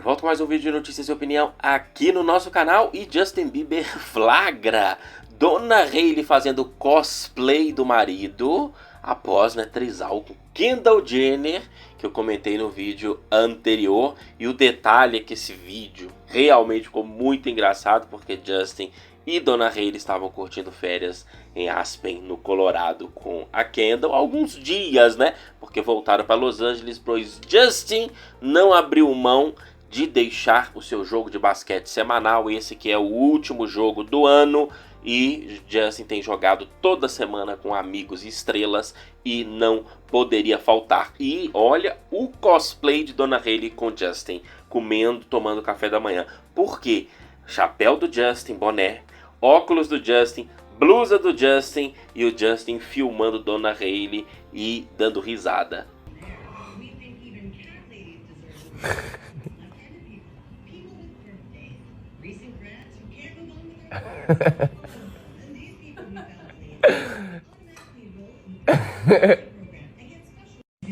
De volta com mais um vídeo de notícias e opinião aqui no nosso canal. E Justin Bieber flagra Dona Hailey fazendo cosplay do marido após trisal com Kendall Jenner, que eu comentei no vídeo anterior. E o detalhe é que esse vídeo realmente ficou muito engraçado, porque Justin e Dona Hailey estavam curtindo férias em Aspen, no Colorado, com a Kendall. Alguns dias, porque voltaram para Los Angeles, pois Justin não abriu mão de deixar o seu jogo de basquete semanal. Esse que é o último jogo do ano. E Justin tem jogado toda semana com amigos e estrelas e não poderia faltar. E olha o cosplay de Dona Hailey com Justin, comendo, tomando café da manhã. Por quê? Chapéu do Justin, boné, óculos do Justin, blusa do Justin e o Justin filmando Dona Hailey e dando risada.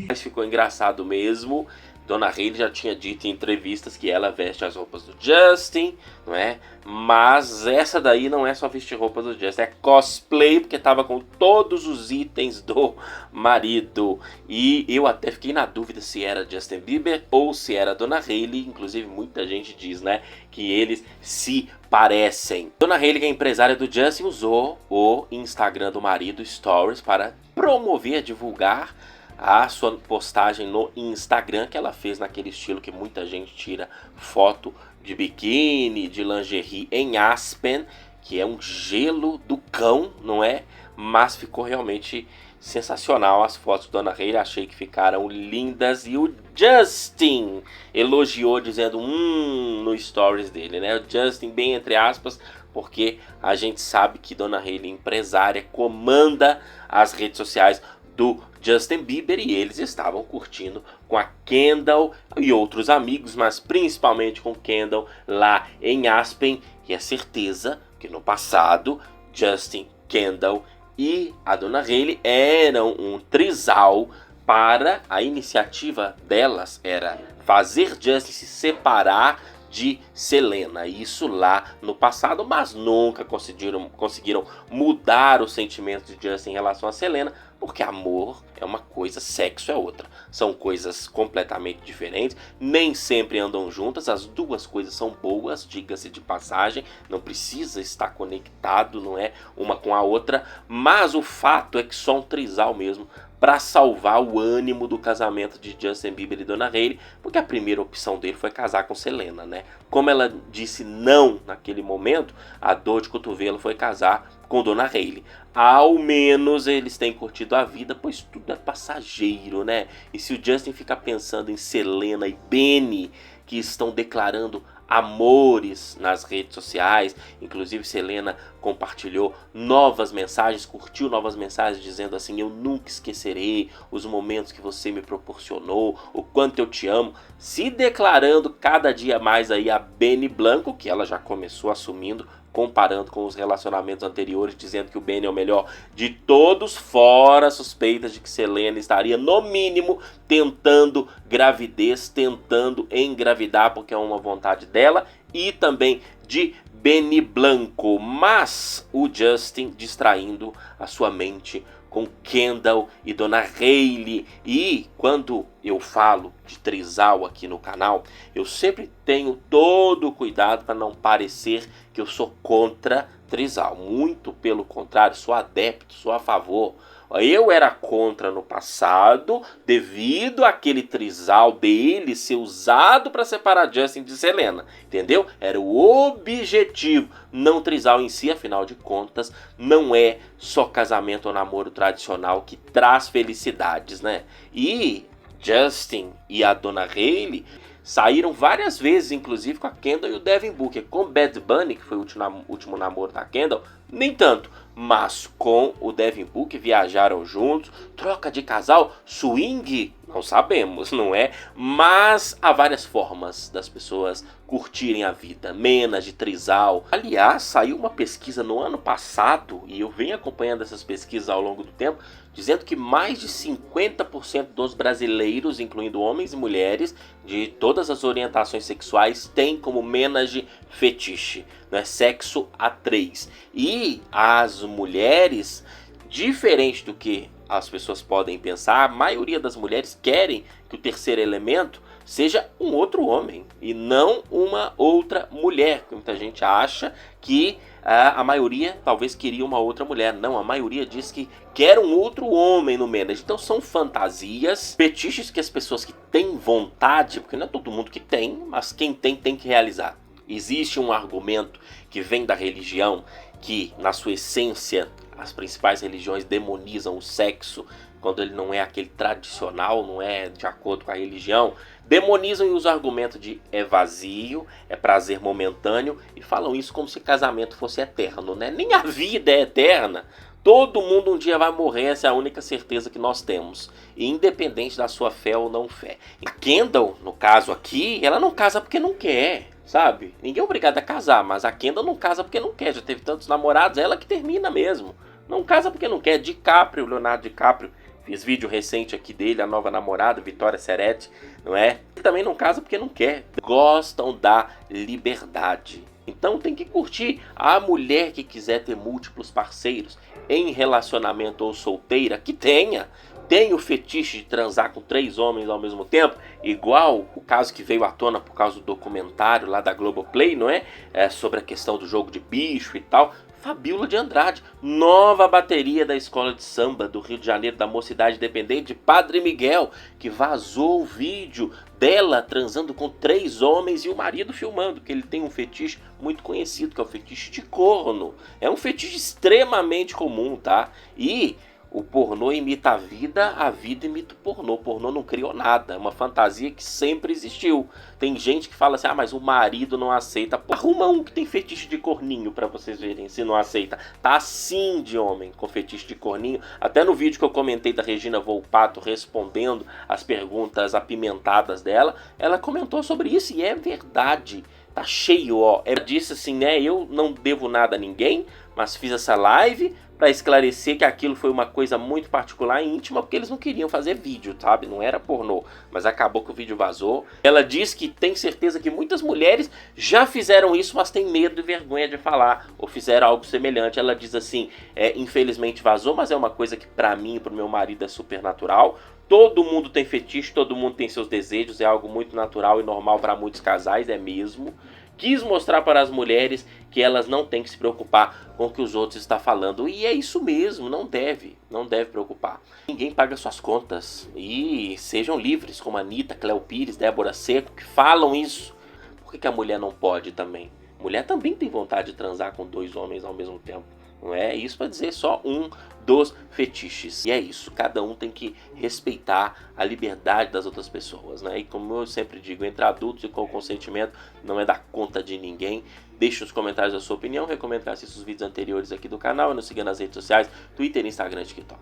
Mas ficou engraçado mesmo. Dona Hailey já tinha dito em entrevistas que ela veste as roupas do Justin, não é? Mas essa daí não é só vestir roupa do Justin, é cosplay, porque tava com todos os itens do marido. E eu até fiquei na dúvida se era Justin Bieber ou se era Dona Hailey. Inclusive muita gente diz, que eles se parecem. Dona Hailey, que é empresária do Justin, usou o Instagram do marido, Stories, para promover, divulgar a sua postagem no Instagram, que ela fez naquele estilo que muita gente tira foto de biquíni, de lingerie em Aspen, que é um gelo do cão, não é? Mas ficou realmente sensacional as fotos de Dona Hailey, achei que ficaram lindas. E o Justin elogiou dizendo no stories dele, O Justin bem entre aspas, porque a gente sabe que Dona Hailey, empresária, comanda as redes sociais do Justin Bieber, e eles estavam curtindo com a Kendall e outros amigos, mas principalmente com Kendall lá em Aspen. E é certeza que no passado Justin, Kendall e a Dona Hailey eram um trisal. Para a iniciativa delas era fazer Justin se separar de Selena, isso lá no passado, mas nunca conseguiram mudar os sentimentos de Justin em relação a Selena, porque amor é uma coisa, sexo é outra. São coisas completamente diferentes, nem sempre andam juntas, as duas coisas são boas, diga-se de passagem, não precisa estar conectado, não é, uma com a outra, mas o fato é que só um trisal mesmo para salvar o ânimo do casamento de Justin Bieber e Dona Hailey, porque a primeira opção dele foi casar com Selena, Como ela disse não naquele momento, a dor de cotovelo foi casar com Dona Hailey. Ao menos eles têm curtido a vida, pois tudo é passageiro, E se o Justin ficar pensando em Selena e Benny, que estão declarando amores nas redes sociais, inclusive Selena compartilhou novas mensagens, curtiu novas mensagens dizendo assim: eu nunca esquecerei os momentos que você me proporcionou, o quanto eu te amo, se declarando cada dia mais aí a Benny Blanco, que ela já começou assumindo, comparando com os relacionamentos anteriores, dizendo que o Benny é o melhor de todos, fora suspeitas de que Selena estaria no mínimo tentando gravidez, tentando engravidar, porque é uma vontade dela e também de Benny Blanco. Mas o Justin distraindo a sua mente com Kendall e Dona Hailey. E quando eu falo de trisal aqui no canal, eu sempre tenho todo o cuidado para não parecer que eu sou contra trisal. Muito pelo contrário, sou adepto, sou a favor. Eu era contra no passado, devido àquele trisal dele ser usado para separar Justin de Selena, entendeu? Era o objetivo, não trisal em si, afinal de contas, não é só casamento ou namoro tradicional que traz felicidades, E Justin e a Dona Hailey saíram várias vezes, inclusive com a Kendall e o Devin Booker. Com Bad Bunny, que foi o último namoro da Kendall, nem tanto. Mas com o Devin Booker viajaram juntos. Troca de casal, swing, não sabemos, não é? Mas há várias formas das pessoas curtirem a vida, menos de trisal. Aliás, saiu uma pesquisa no ano passado, e eu venho acompanhando essas pesquisas ao longo do tempo, dizendo que mais de 50% dos brasileiros, incluindo homens e mulheres, de todas as orientações sexuais, têm como menage fetiche, né? Sexo a três. E as mulheres, diferente do que as pessoas podem pensar, a maioria das mulheres querem que o terceiro elemento seja um outro homem e não uma outra mulher. Muita gente acha que a maioria talvez queria uma outra mulher. Não, a maioria diz que quer um outro homem no menage. Então são fantasias, fetiches que as pessoas que têm vontade, porque não é todo mundo que tem, mas quem tem que realizar. Existe um argumento que vem da religião que, na sua essência, as principais religiões demonizam o sexo quando ele não é aquele tradicional, não é de acordo com a religião. Demonizam e usam o argumento de é vazio, é prazer momentâneo, e falam isso como se casamento fosse eterno, né? Nem a vida é eterna. Todo mundo um dia vai morrer, essa é a única certeza que nós temos, independente da sua fé ou não fé. E Kendall, no caso aqui, ela não casa porque não quer, sabe? Ninguém é obrigado a casar, mas a Kendall não casa porque não quer, já teve tantos namorados, ela que termina mesmo. Não casa porque não quer. DiCaprio, Leonardo DiCaprio, fiz vídeo recente aqui dele, a nova namorada, Vitória Seretti, não é? Ele também não casa porque não quer. Gostam da liberdade. Então tem que curtir. A mulher que quiser ter múltiplos parceiros em relacionamento ou solteira, que tenha. Tem o fetiche de transar com 3 homens ao mesmo tempo, igual o caso que veio à tona por causa do documentário lá da Globoplay, não é? Sobre a questão do jogo de bicho e tal. Fabíola de Andrade, nova bateria da escola de samba do Rio de Janeiro, da Mocidade Independente de Padre Miguel, que vazou o vídeo dela transando com 3 homens e o marido filmando, que ele tem um fetiche muito conhecido, que é o fetiche de corno. É um fetiche extremamente comum, tá? E o pornô imita a vida imita o pornô. O pornô não criou nada, é uma fantasia que sempre existiu. Tem gente que fala assim, mas o marido não aceita. Pô, arruma um que tem fetiche de corninho pra vocês verem se não aceita. Tá assim de homem com fetiche de corninho. Até no vídeo que eu comentei da Regina Volpato respondendo as perguntas apimentadas dela, ela comentou sobre isso e é verdade. Tá cheio, ó. Ela disse assim, né, eu não devo nada a ninguém, mas fiz essa live para esclarecer que aquilo foi uma coisa muito particular e íntima, porque eles não queriam fazer vídeo, sabe? Não era pornô, mas acabou que o vídeo vazou. Ela diz que tem certeza que muitas mulheres já fizeram isso, mas tem medo e vergonha de falar, ou fizeram algo semelhante. Ela diz assim, infelizmente vazou, mas é uma coisa que para mim e pro meu marido é super natural. Todo mundo tem fetiche, todo mundo tem seus desejos, é algo muito natural e normal para muitos casais, é mesmo. Quis mostrar para as mulheres que elas não têm que se preocupar com o que os outros estão falando. E é isso mesmo, não deve preocupar. Ninguém paga suas contas. E sejam livres, como a Anitta, Cléo Pires, Débora Seco, que falam isso. Por que a mulher não pode também? Mulher também tem vontade de transar com 2 homens ao mesmo tempo. Não é isso para dizer só um dos fetiches. E é isso, cada um tem que respeitar a liberdade das outras pessoas, né? E como eu sempre digo, entre adultos e com consentimento, não é dar conta de ninguém. Deixe nos comentários a sua opinião, recomendo que assista os vídeos anteriores aqui do canal e nos siga nas redes sociais, Twitter, Instagram e TikTok.